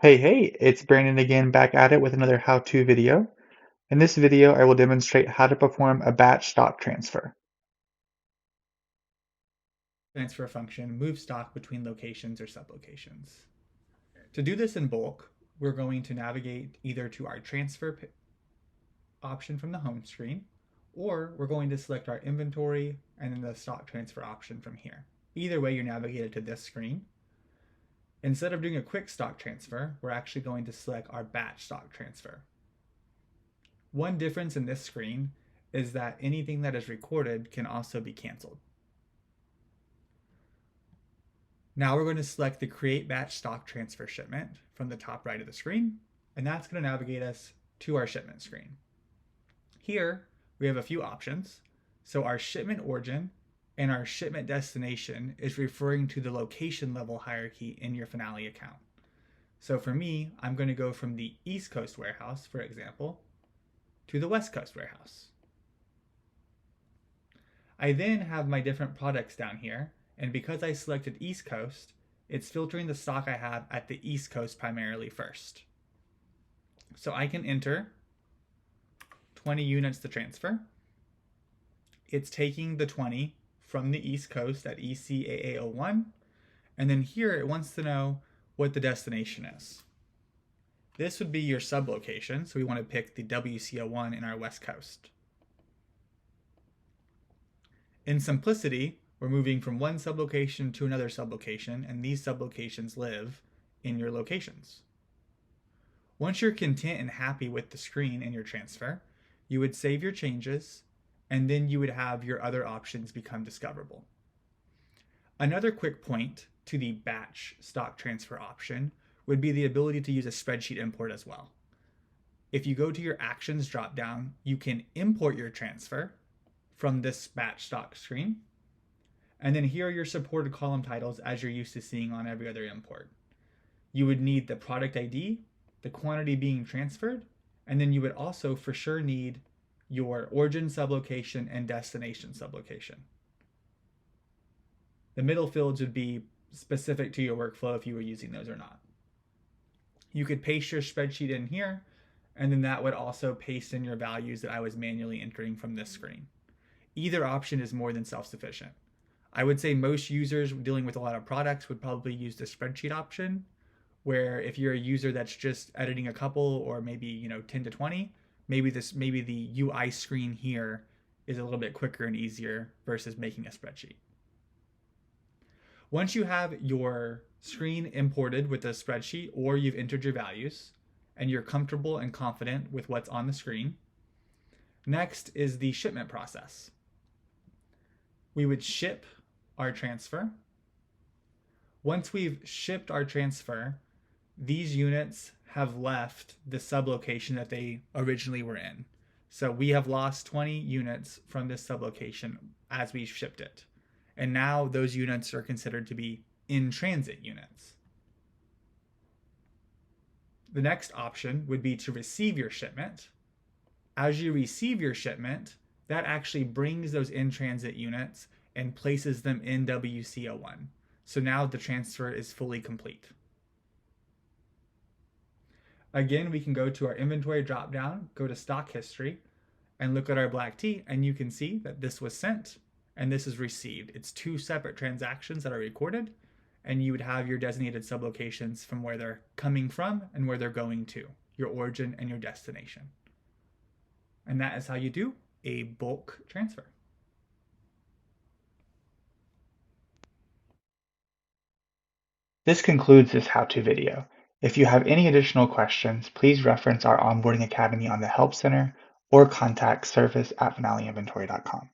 Hey, it's Brandon again back at it with another how-to video. In this video, I will demonstrate how to perform a batch stock transfer. Transfer function move stock between locations or sublocations. To do this in bulk, we're going to navigate either to our transfer option from the home screen, or we're going to select our inventory and then the stock transfer option from here. Either way, you're navigated to this screen. Instead of doing a quick stock transfer, we're actually going to select our batch stock transfer. One difference in this screen is that anything that is recorded can also be canceled. Now we're going to select the Create Batch Stock Transfer Shipment from the top right of the screen, and that's going to navigate us to our shipment screen. Here, we have a few options. So our shipment origin and our shipment destination is referring to the location level hierarchy in your Finale account. So for me, I'm going to go from the East Coast warehouse, for example, to the West Coast warehouse. I then have my different products down here, and because I selected East Coast, it's filtering the stock I have at the East Coast primarily first. So I can enter 20 units to transfer. It's taking the 20 from the East Coast at ECAA01, and then here it wants to know what the destination is. This would be your sublocation, so we want to pick the WCO1 in our West Coast. In simplicity, we're moving from one sublocation to another sublocation, and these sublocations live in your locations. Once you're content and happy with the screen and your transfer, you would save your changes, and then you would have your other options become discoverable. Another quick point to the batch stock transfer option would be the ability to use a spreadsheet import as well. If you go to your actions dropdown, you can import your transfer from this batch stock screen. And then here are your supported column titles as you're used to seeing on every other import. You would need the product ID, the quantity being transferred, and then you would also for sure need your origin sublocation and destination sublocation. The middle fields would be specific to your workflow if you were using those or not. You could paste your spreadsheet in here, and then that would also paste in your values that I was manually entering from this screen. Either option is more than self-sufficient. I would say most users dealing with a lot of products would probably use the spreadsheet option, where if you're a user that's just editing a couple or maybe 10 to 20, maybe the UI screen here is a little bit quicker and easier versus making a spreadsheet. Once you have your screen imported with a spreadsheet or you've entered your values and you're comfortable and confident with what's on the screen, next is the shipment process. We would ship our transfer. Once we've shipped our transfer, these units have left the sublocation that they originally were in. So we have lost 20 units from this sublocation as we shipped it. And now those units are considered to be in-transit units. The next option would be to receive your shipment. As you receive your shipment, that actually brings those in-transit units and places them in WCO1. So now the transfer is fully complete. Again, we can go to our inventory dropdown, go to stock history, and look at our black tea, and you can see that this was sent and this is received. It's two separate transactions that are recorded, and you would have your designated sublocations from where they're coming from and where they're going to, your origin and your destination. And that is how you do a bulk transfer. This concludes this how-to video. If you have any additional questions, please reference our Onboarding Academy on the Help Center or contact service@finaleinventory.com.